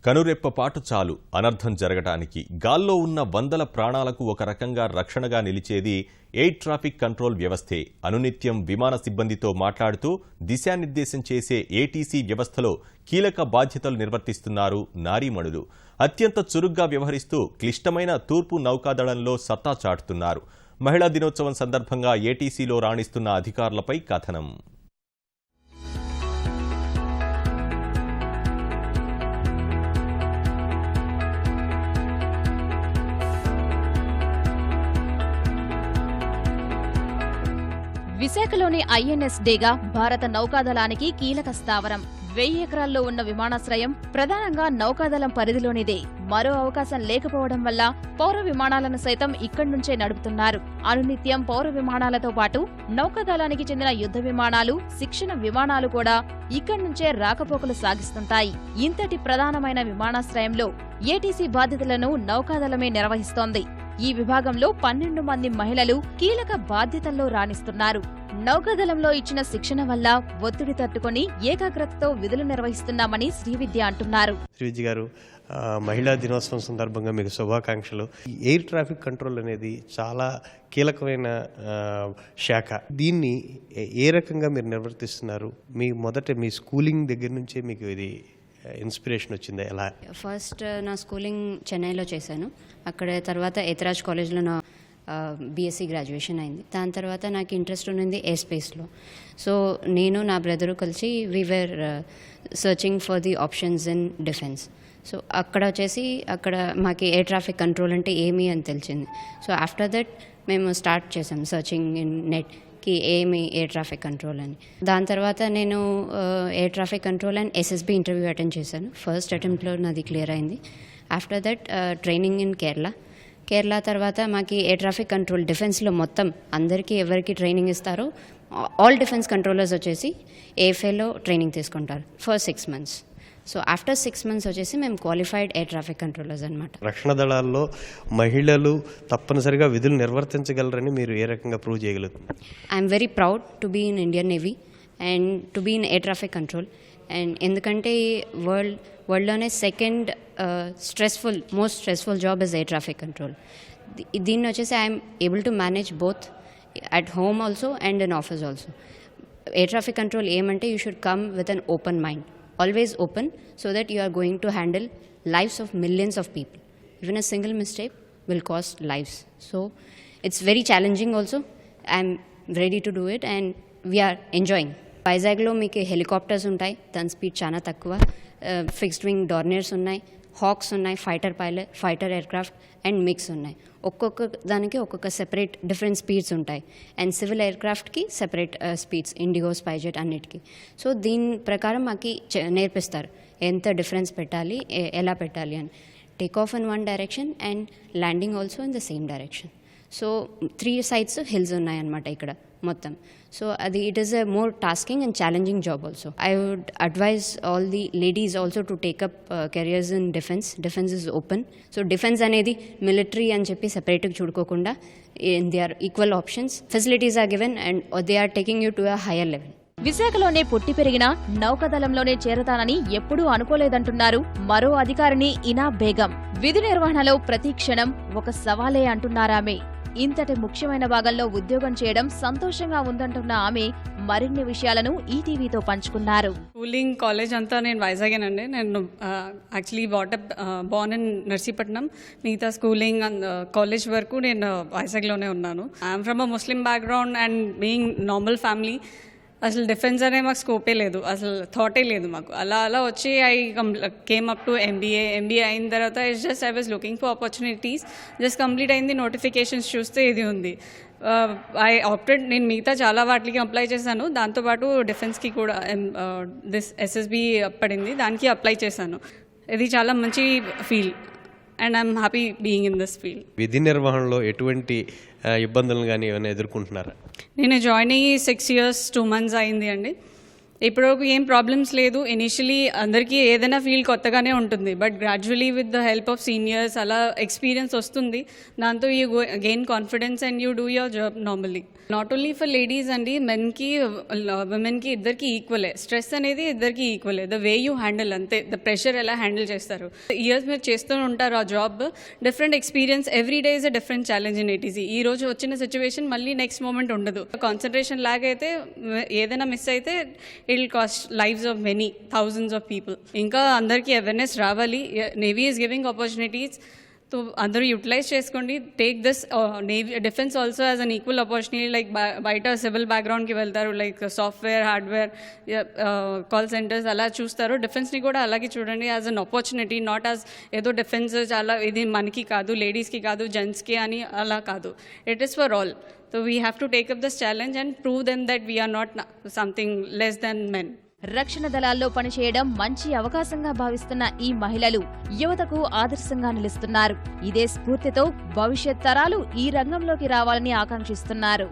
కనురెప్పపాటు చాలు అనర్థం జరగటానికి. గాల్లో ఉన్న వందల ప్రాణాలకు ఒక రకంగా రక్షణగా నిలిచేది ఎయిర్ ట్రాఫిక్ కంట్రోల్ వ్యవస్థే. అనునిత్యం విమాన సిబ్బందితో మాట్లాడుతూ దిశానిర్దేశం చేసే ఏటీసీ వ్యవస్థలో కీలక బాధ్యతలు నిర్వర్తిస్తున్నారు నారీమణులు. అత్యంత చురుగ్గా వ్యవహరిస్తూ క్లిష్టమైన తూర్పు నౌకాదళంలో సత్తా చాటుతున్నారు. మహిళా దినోత్సవం సందర్భంగా ఏటీసీలో రాణిస్తున్న అధికారులపై కథనం. విశాఖలోని ఐఎన్ఎస్ డేగా భారత నౌకాదళానికి కీలక స్థావరం. 1000 ఎకరాల్లో ఉన్న విమానాశ్రయం ప్రధానంగా నౌకాదళం పరిధిలోనిదే. మరో అవకాశం లేకపోవడం వల్ల పౌర విమానాలను సైతం ఇక్కడి నుంచే నడుపుతున్నారు. అనునిత్యం పౌర విమానాలతో పాటు నౌకాదళానికి చెందిన యుద్ధ విమానాలు, శిక్షణ విమానాలు కూడా ఇక్కడి నుంచే రాకపోకలు సాగిస్తుంటాయి. ఇంతటి ప్రధానమైన విమానాశ్రయంలో ఏటీసీ బాధ్యతలను నౌకాదళమే నిర్వహిస్తోంది. ఈ విభాగంలో 12 మంది మహిళలు కీలక బాధ్యతల్లో రాణిస్తున్నారు. నౌకాదళంలో ఇచ్చిన శిక్షణ వల్ల ఒత్తిడి తట్టుకుని ఏకాగ్రతతో విధులు నిర్వహిస్తున్నామని శ్రీవిద్య అంటున్నారు. శ్రీవిద్య గారు, మహిళా దినోత్సవం సందర్భంగా మీకు శుభాకాంక్షలు. ఎయిర్ ట్రాఫిక్ కంట్రోల్ అనేది చాలా కీలకమైన శాఖ. దీన్ని ఏ రకంగా మీరు నిర్వర్తిస్తున్నారు? మీ స్కూలింగ్ దగ్గర నుంచే మీకు ఇది ఇన్స్పిరేషన్ వచ్చిందా? ఎలా? ఫస్ట్ నా స్కూలింగ్ చెన్నైలో చేశాను. అక్కడ తర్వాత ఎతరాజ్ కాలేజ్లో నా బీఎస్సీ గ్రాడ్యుయేషన్ అయింది. దాని తర్వాత నాకు ఇంట్రెస్ట్ ఉన్నది ఎయిర్ స్పేస్లో. సో నేను నా బ్రదరు కలిసి we are searching for the options in defence. So అక్కడ మాకు ఎయిర్ ట్రాఫిక్ కంట్రోల్ అంటే ఏమి అని తెలిసింది. సో ఆఫ్టర్ దట్ మేము స్టార్ట్ చేసాం సర్చింగ్ ఇన్ నెట్కి ఏమి ఎయిర్ ట్రాఫిక్ కంట్రోల్ అని. దాని తర్వాత నేను air traffic control and SSB interview attend చేశాను. ఫస్ట్ అటెంప్ట్లో నాది క్లియర్ అయింది. After that training in Kerala తర్వాత మాకు ఎయిర్ ట్రాఫిక్ కంట్రోల్ డిఫెన్స్లో మొత్తం అందరికీ ఎవరికి ట్రైనింగ్ ఇస్తారో ఆల్ డిఫెన్స్ కంట్రోలర్స్ వచ్చేసి ఏఎఫ్ఏలో ట్రైనింగ్ తీసుకుంటారు for 6 months. So after 6 months వచ్చేసి మేము క్వాలిఫైడ్ ఎయిర్ ట్రాఫిక్ కంట్రోలర్స్ అనమాట. రక్షణ దళాల్లో మహిళలు తప్పనిసరిగా విధులు నిర్వర్తించగలరని మీరు ఏ రకంగా ప్రూవ్ చేయగలుగుతారు? I'm very proud to be in Indian Navy and to be in air traffic control. And ఎందుకంటే వరల్డ్లోనే second most stressful job is air traffic control. దీన్ని వచ్చేసి I'm able to manage both at home also and in office also. Air traffic control ఏమంటే you should come with an open mind, always open, so that you are going to handle lives of millions of people. Even a single mistake will cost lives. So it's very challenging also. I'm ready to do it and we are enjoying. వైజాగ్లో మీకు helicopters ఉంటాయి, దాని speed చాలా తక్కువ. Fixed wing డార్నియర్స్ ఉన్నాయి, హాక్స్ ఉన్నాయి, fighter aircraft and mix ఉన్నాయి. ఒక్కొక్క దానికి ఒక్కొక్క సెపరేట్ డిఫరెంట్ స్పీడ్స్ ఉంటాయి. అండ్ సివిల్ ఎయిర్క్రాఫ్ట్కి సెపరేట్ స్పీడ్స్, ఇండిగో, స్పైజెట్ అన్నిటికీ. సో దీని ప్రకారం మాకు నేర్పిస్తారు ఎంత డిఫరెన్స్ పెట్టాలి, ఎలా పెట్టాలి అని. Take off in one direction and landing also in the same direction. So 3 sides hills ఉన్నాయన్నమాట ఇక్కడ మొత్తం. సో అది it is a more tasking and challenging job also. I would advise all the ladies also to take up careers in defence. Defence is open. So defence అనేది military అని చెప్పి సెపరేట్గా చూడుకోకుండా they are equal options. Facilities are given and they are taking you to a higher level. విశాఖలోనే పుట్టి పెరిగిన నౌకాదళంలోనే చేరతానని ఎప్పుడూ అనుకోలేదంటున్నారు మరో అధికారిని ఇనా బేగం. విధి నిర్వహణలో ప్రతి క్షణం ఒక సవాలే అంటున్నారామె. ఇంతటి ముఖ్యమైన భాగంలో ఉద్యోగం చేయడం సంతోషంగా ఉందంటున్న ఆమె మరిన్ని విషయాలను ఈటీవీతో పంచుకున్నారు. స్కూలింగ్, కాలేజ్ అంతా నేను వైజాగేనండి. నేను యాక్చువల్లీ బోర్న్ ఇన్ నర్సీపట్నం. మిగతా స్కూలింగ్ అండ్ కాలేజ్ వరకు నేను వైజాగ్లోనే ఉన్నాను. I'm from a Muslim background and being normal family. అసలు డిఫెన్స్ అనే మాకు స్కోపే లేదు, అసలు థాటే లేదు మాకు. అలా వచ్చి I came up to MBA అయిన తర్వాత I was looking for opportunities. Just complete అయింది, నోటిఫికేషన్స్ చూస్తే ఇది ఉంది. నేను మిగతా చాలా వాటికి అప్లై చేశాను. దాంతోపాటు డిఫెన్స్కి కూడా దిస్ ఎస్ఎస్బి పడింది, దానికి అప్లై చేశాను. ఇది చాలా మంచి field and I'm happy being in this field. విధి నిర్వహణలో ఎటువంటి ఇబ్బందులు కానీ ఏమైనా ఎదుర్కొంటున్నారా? నేను జాయిన్ అయ్యి 6 years 2 months అయింది అండి. ఇప్పటివరకు ఏం ప్రాబ్లమ్స్ లేదు. ఇనిషియలీ అందరికీ ఏదైనా ఫీల్డ్ కొత్తగానే ఉంటుంది, but gradually with the help of seniors అలా ఎక్స్పీరియన్స్ వస్తుంది. దాంతో you gain confidence and you do your job normally. Not only for ladies అండి, మెన్కి విమెన్కి ఇద్దరికి ఈక్వలే. స్ట్రెస్ అనేది ఇద్దరికి ఈక్వలే. ద వే యూ హ్యాండిల్, అంతే. ద ప్రెషర్ ఎలా హ్యాండిల్ చేస్తారు. ఇయర్స్ మీరు చేస్తూ ఉంటారు ఆ job, different experience. Every day is a different challenge in ATC. ఈ రోజు వచ్చిన సిచ్యువేషన్ మళ్ళీ నెక్స్ట్ మూమెంట్ ఉండదు. కాన్సన్ట్రేషన్ లాగ్ అయితే ఏదైనా మిస్ అయితే it will cost lives of many thousands of people. ఇంకా అందరికీ అవేర్నెస్ రావాలి. Navy is giving opportunities, so అందరూ యూటిలైజ్ చేసుకోండి. Take this navy defence also as an equal opportunity. Like బయట సివిల్ బ్యాక్గ్రౌండ్కి వెళ్తారు, like software, hardware, call centres అలా చూస్తారు. డిఫెన్స్ని కూడా అలాగే చూడండి, as an opportunity, not as ఏదో డిఫెన్స్ చాలా ఇది మనకి కాదు, లేడీస్కి కాదు, జెంట్స్కి అని అలా కాదు. It is for all. So we have to take up this challenge and prove them that we are not something less than men. రక్షణ దళాల్లో పనిచేయడం మంచి అవకాశంగా భావిస్తున్న ఈ మహిళలు యువతకు ఆదర్శంగా నిలుస్తున్నారు. ఇదే స్ఫూర్తితో భవిష్యత్ తరాలు ఈ రంగంలోకి రావాలని ఆకాంక్షిస్తున్నారు.